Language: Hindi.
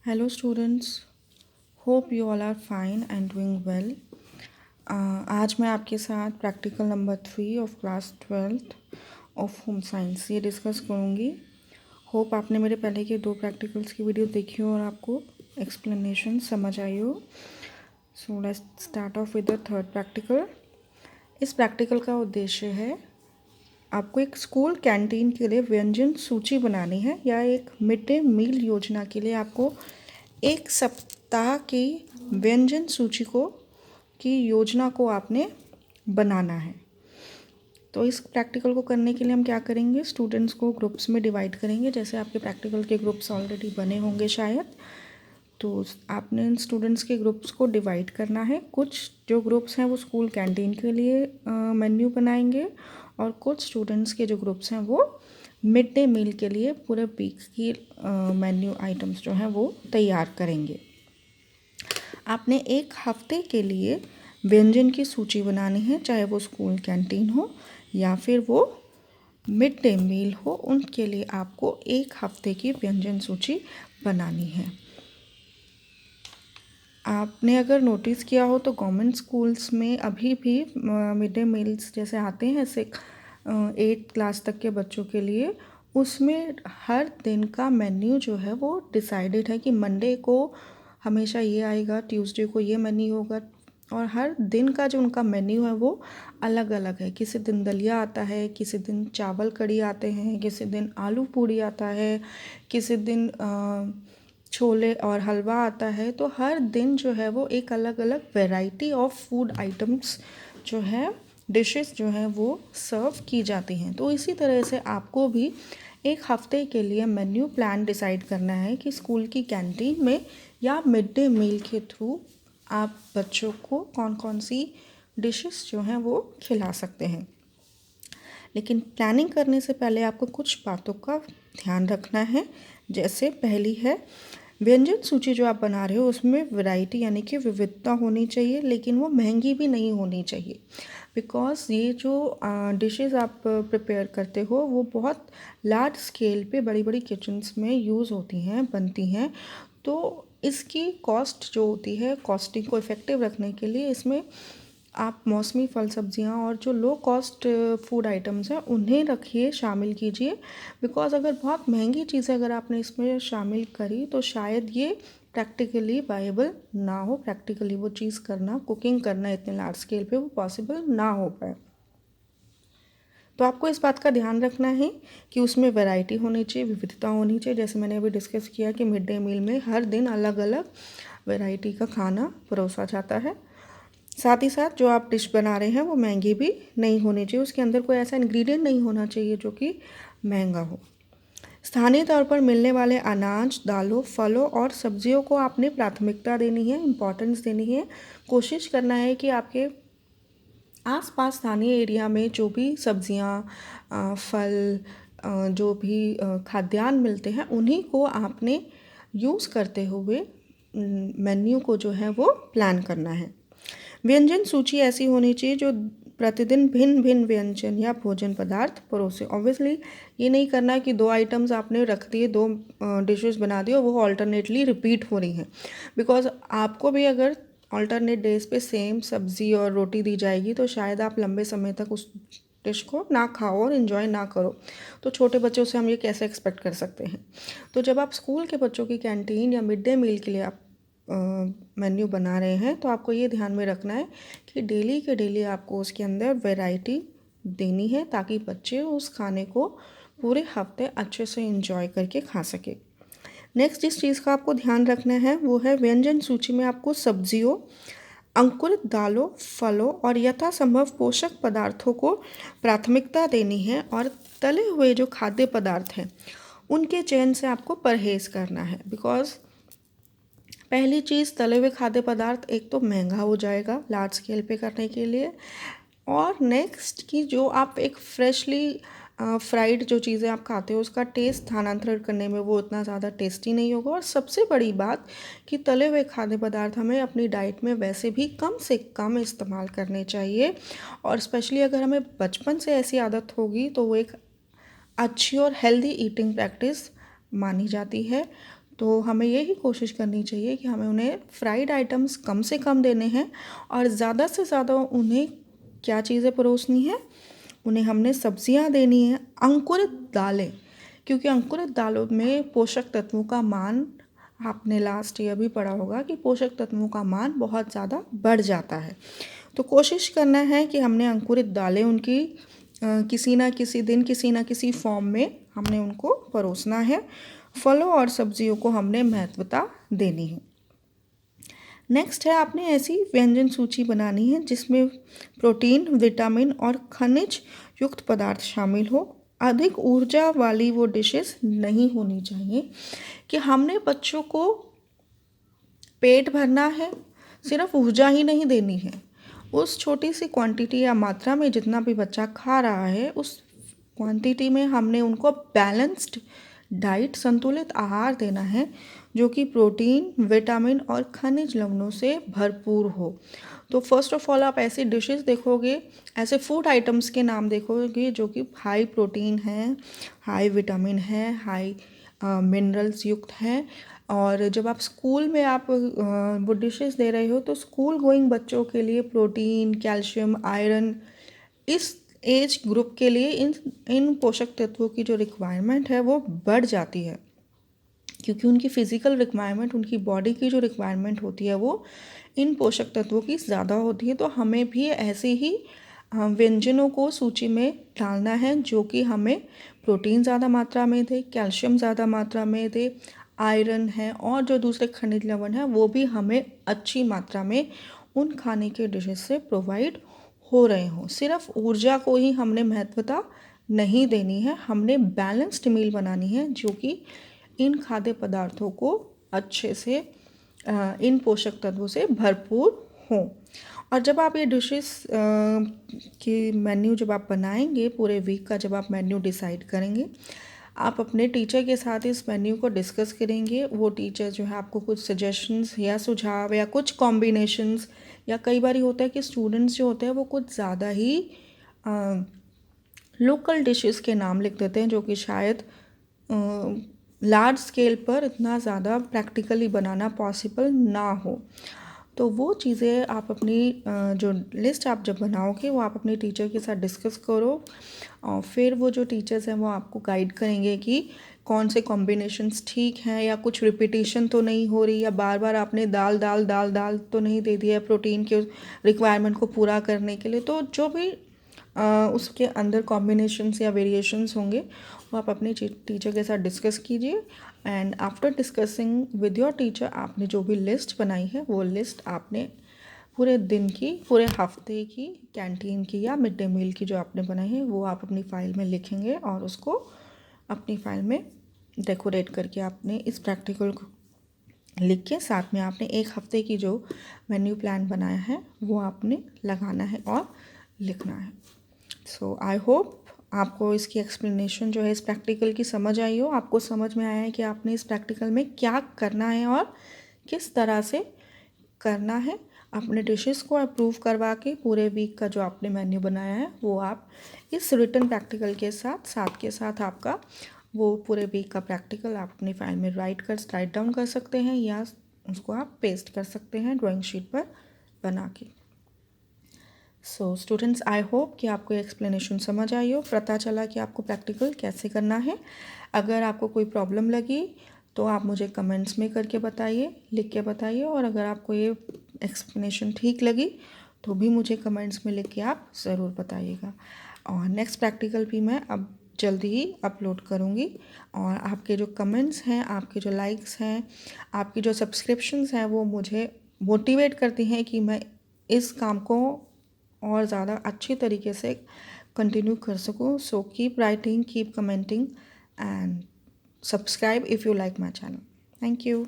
Hello students, hope you all are fine and doing well. आज मैं आपके साथ practical number 3 of class 12th of home science ये डिस्कस करूँगी। होप आपने मेरे पहले के 2 प्रैक्टिकल्स की वीडियो देखी हो और आपको एक्सप्लेनेशन समझ आई हो। So let's start of with the third practical. इस प्रैक्टिकल का उद्देश्य है आपको एक स्कूल कैंटीन के लिए व्यंजन सूची बनानी है या एक मिड डे मील योजना के लिए आपको एक सप्ताह की व्यंजन सूची की योजना को आपने बनाना है। तो इस प्रैक्टिकल को करने के लिए हम क्या करेंगे, स्टूडेंट्स को ग्रुप्स में डिवाइड करेंगे। जैसे आपके प्रैक्टिकल के ग्रुप्स ऑलरेडी बने होंगे शायद, तो आपने इन स्टूडेंट्स के ग्रुप्स को डिवाइड करना है। कुछ जो ग्रुप्स हैं वो स्कूल कैंटीन के लिए मेन्यू बनाएंगे और कुछ स्टूडेंट्स के जो ग्रुप्स हैं वो मिड डे मील के लिए पूरे वीक की मेन्यू आइटम्स जो हैं वो तैयार करेंगे। आपने एक हफ्ते के लिए व्यंजन की सूची बनानी है, चाहे वो स्कूल कैंटीन हो या फिर वो मिड डे मील हो, उनके लिए आपको एक हफ्ते की व्यंजन सूची बनानी है। आपने अगर नोटिस किया हो तो गवर्नमेंट स्कूल्स में अभी भी मिड डे मील्स जैसे आते हैं ऐसे 8th क्लास तक के बच्चों के लिए, उसमें हर दिन का मेन्यू जो है वो डिसाइडेड है कि मंडे को हमेशा ये आएगा, ट्यूसडे को ये मेन्यू होगा, और हर दिन का जो उनका मेन्यू है वो अलग अलग है। किसी दिन दलिया आता है, किसी दिन चावल कढ़ी आते हैं, किसी दिन आलू पूड़ी आता है, किसी दिन छोले और हलवा आता है। तो हर दिन जो है वो एक अलग अलग वैरायटी ऑफ फूड आइटम्स जो है, डिशेस जो हैं वो सर्व की जाती हैं। तो इसी तरह से आपको भी एक हफ्ते के लिए मेन्यू प्लान डिसाइड करना है कि स्कूल की कैंटीन में या मिड डे मील के थ्रू आप बच्चों को कौन कौन सी डिशेस जो हैं वो खिला सकते हैं। लेकिन प्लानिंग करने से पहले आपको कुछ बातों का ध्यान रखना है। जैसे पहली है, व्यंजन सूची जो आप बना रहे हो उसमें वैरायटी यानी कि विविधता होनी चाहिए, लेकिन वो महंगी भी नहीं होनी चाहिए। बिकॉज़ ये जो डिशेस आप प्रिपेयर करते हो वो बहुत लार्ज स्केल पे बड़ी बड़ी किचन्स में यूज़ होती हैं, बनती हैं। तो इसकी कॉस्ट जो होती है, कॉस्टिंग को इफ़ेक्टिव रखने के लिए इसमें आप मौसमी फल सब्जियां और जो लो कॉस्ट फूड आइटम्स हैं उन्हें रखिए, शामिल कीजिए। बिकॉज़ अगर बहुत महंगी चीज़ें अगर आपने इसमें शामिल करी तो शायद ये प्रैक्टिकली वायबल ना हो, प्रैक्टिकली वो चीज़ करना, कुकिंग करना इतने लार्ज स्केल पे वो पॉसिबल ना हो पाए। तो आपको इस बात का ध्यान रखना है कि उसमें वैरायटी होनी चाहिए, विविधता होनी चाहिए। जैसे मैंने अभी डिस्कस किया कि मिड डे मील में हर दिन अलग अलग वैरायटी का खाना परोसा जाता है। साथ ही साथ जो आप डिश बना रहे हैं वो महंगी भी नहीं होनी चाहिए, उसके अंदर कोई ऐसा इंग्रेडिएंट नहीं होना चाहिए जो कि महंगा हो। स्थानीय तौर पर मिलने वाले अनाज, दालों, फलों और सब्जियों को आपने प्राथमिकता देनी है, इम्पोर्टेंस देनी है। कोशिश करना है कि आपके आसपास स्थानीय एरिया में जो भी सब्जियां, फल, जो भी खाद्यान्न मिलते हैं उन्हीं को आपने यूज़ करते हुए मेन्यू को जो है वो प्लान करना है। व्यंजन सूची ऐसी होनी चाहिए जो प्रतिदिन भिन्न भिन्न व्यंजन या भोजन पदार्थ परोसे। ऑब्वियसली ये नहीं करना कि 2 आइटम्स आपने रख दिए, 2 डिशेस बना दी और वो ऑल्टरनेटली रिपीट हो रही हैं। बिकॉज आपको भी अगर ऑल्टरनेट डेज पे सेम सब्ज़ी और रोटी दी जाएगी तो शायद आप लंबे समय तक उस डिश को ना खाओ और इन्जॉय ना करो। तो छोटे बच्चों से हम ये कैसे एक्सपेक्ट कर सकते हैं। तो जब आप स्कूल के बच्चों की कैंटीन या मिड डे मील के लिए आप मेन्यू बना रहे हैं तो आपको ये ध्यान में रखना है कि डेली के डेली आपको उसके अंदर वैरायटी देनी है ताकि बच्चे उस खाने को पूरे हफ्ते अच्छे से एंजॉय करके खा सके। नेक्स्ट जिस चीज़ का आपको ध्यान रखना है वो है व्यंजन सूची में आपको सब्जियों, अंकुरित दालों, फलों और यथासंभव पोषक पदार्थों को प्राथमिकता देनी है, और तले हुए जो खाद्य पदार्थ हैं उनके चयन से आपको परहेज़ करना है। बिकॉज़ पहली चीज़, तले हुए खाद्य पदार्थ एक तो महंगा हो जाएगा लार्ज स्केल पे करने के लिए, और नेक्स्ट कि जो आप एक फ्रेशली फ्राइड जो चीज़ें आप खाते हो उसका टेस्ट स्थानांतरण करने में वो उतना ज़्यादा टेस्टी नहीं होगा। और सबसे बड़ी बात कि तले हुए खाद्य पदार्थ हमें अपनी डाइट में वैसे भी कम से कम इस्तेमाल करने चाहिए, और स्पेशली अगर हमें बचपन से ऐसी आदत होगी तो वो एक अच्छी और हेल्दी ईटिंग प्रैक्टिस मानी जाती है। तो हमें यही कोशिश करनी चाहिए कि हमें उन्हें फ्राइड आइटम्स कम से कम देने हैं और ज़्यादा से ज़्यादा उन्हें क्या चीज़ें परोसनी है, उन्हें हमने सब्जियां देनी है, अंकुरित दालें, क्योंकि अंकुरित दालों में पोषक तत्वों का मान, आपने लास्ट ईयर भी पढ़ा होगा कि पोषक तत्वों का मान बहुत ज़्यादा बढ़ जाता है। तो कोशिश करना है कि हमने अंकुरित दालें उनकी किसी ना किसी दिन किसी ना किसी फॉर्म में हमने उनको परोसना है। फलों और सब्जियों को हमने महत्वता देनी है। नेक्स्ट है, आपने ऐसी व्यंजन सूची बनानी है जिसमें प्रोटीन, विटामिन और खनिज युक्त पदार्थ शामिल हो। अधिक ऊर्जा वाली वो डिशेस नहीं होनी चाहिए कि हमने बच्चों को पेट भरना है, सिर्फ ऊर्जा ही नहीं देनी है। उस छोटी सी क्वांटिटी या मात्रा में जितना भी बच्चा खा रहा है, उस क्वांटिटी में हमने उनको बैलेंस्ड डाइट, संतुलित आहार देना है जो कि प्रोटीन, विटामिन और खनिज लवणों से भरपूर हो। तो फर्स्ट ऑफ ऑल आप ऐसी डिशेस देखोगे, ऐसे फूड आइटम्स के नाम देखोगे जो कि हाई प्रोटीन है, हाई विटामिन है, हाई मिनरल्स युक्त हैं। और जब आप स्कूल में आप वो डिशेस दे रहे हो तो स्कूल गोइंग बच्चों के लिए प्रोटीन, कैल्शियम, आयरन, इस एज ग्रुप के लिए इन पोषक तत्वों की जो रिक्वायरमेंट है वो बढ़ जाती है, क्योंकि उनकी फ़िज़िकल रिक्वायरमेंट, उनकी बॉडी की जो रिक्वायरमेंट होती है वो इन पोषक तत्वों की ज़्यादा होती है। तो हमें भी ऐसे ही व्यंजनों को सूची में डालना है जो कि हमें प्रोटीन ज़्यादा मात्रा में दे, कैल्शियम ज़्यादा मात्रा में दे, आयरन है और जो दूसरे खनिज लवण हैं वो भी हमें अच्छी मात्रा में उन खाने के डिशेस से प्रोवाइड हो रहे हों। सिर्फ ऊर्जा को ही हमने महत्वता नहीं देनी है, हमने बैलेंस्ड मील बनानी है जो कि इन खाद्य पदार्थों को अच्छे से इन पोषक तत्वों से भरपूर हों। और जब आप ये डिशेस की मेन्यू जब आप बनाएंगे, पूरे वीक का जब आप मेन्यू डिसाइड करेंगे, आप अपने टीचर के साथ इस मेन्यू को डिस्कस करेंगे। वो टीचर जो है आपको कुछ सजेशंस या सुझाव या कुछ कॉम्बिनेशंस, या कई बार होता है कि स्टूडेंट्स जो होते हैं वो कुछ ज़्यादा ही लोकल डिशेस के नाम लिख देते हैं जो कि शायद लार्ज स्केल पर इतना ज़्यादा प्रैक्टिकली बनाना पॉसिबल ना हो। तो वो चीज़ें आप अपनी जो लिस्ट आप जब बनाओगे वो आप अपने टीचर के साथ डिस्कस करो, और फिर वो जो टीचर्स हैं वो आपको गाइड करेंगे कि कौन से कॉम्बिनेशंस ठीक हैं, या कुछ रिपीटिशन तो नहीं हो रही, या बार बार आपने दाल दाल दाल दाल तो नहीं दे दिया प्रोटीन के रिक्वायरमेंट को पूरा करने के लिए। तो जो भी उसके अंदर कॉम्बिनेशंस या वेरिएशंस होंगे वो आप अपने टीचर के साथ डिस्कस कीजिए। And after discussing with your teacher, आपने जो भी लिस्ट बनाई है वो लिस्ट आपने पूरे दिन की, पूरे हफ्ते की कैंटीन की या मिड डे मील की जो आपने बनाई है वो आप अपनी फ़ाइल में लिखेंगे, और उसको अपनी फ़ाइल में डेकोरेट करके आपने इस प्रैक्टिकल को लिख के साथ में आपने एक हफ्ते की जो मेन्यू प्लान बनाया है वो आपने लगाना है और लिखना है। सो आई होप आपको इसकी एक्सप्लेनेशन जो है इस प्रैक्टिकल की समझ आई हो, आपको समझ में आया है कि आपने इस प्रैक्टिकल में क्या करना है और किस तरह से करना है। अपने डिशेस को अप्रूव करवा के पूरे वीक का जो आपने मेन्यू बनाया है वो आप इस रिटन प्रैक्टिकल के साथ के साथ आपका वो पूरे वीक का प्रैक्टिकल आप अपनी फाइल में राइट डाउन कर सकते हैं, या उसको आप पेस्ट कर सकते हैं ड्राइंग शीट पर बना के। सो स्टूडेंट्स, आई होप कि आपको एक्सप्लेनेशन समझ आई हो, पता चला कि आपको प्रैक्टिकल कैसे करना है। अगर आपको कोई प्रॉब्लम लगी तो आप मुझे कमेंट्स में करके बताइए, लिख के बताइए, और अगर आपको ये एक्सप्लेनेशन ठीक लगी तो भी मुझे कमेंट्स में लिख के आप ज़रूर बताइएगा। और नेक्स्ट प्रैक्टिकल भी मैं अब जल्दी ही अपलोड करूँगी, और आपके जो कमेंट्स हैं, आपके जो लाइक्स हैं, आपकी जो सब्सक्रिप्शंस हैं वो मुझे मोटिवेट करती हैं कि मैं इस काम को और ज़्यादा अच्छी तरीके से कंटिन्यू कर सकूँ। So keep writing, keep commenting, and subscribe if you like my channel. Thank you.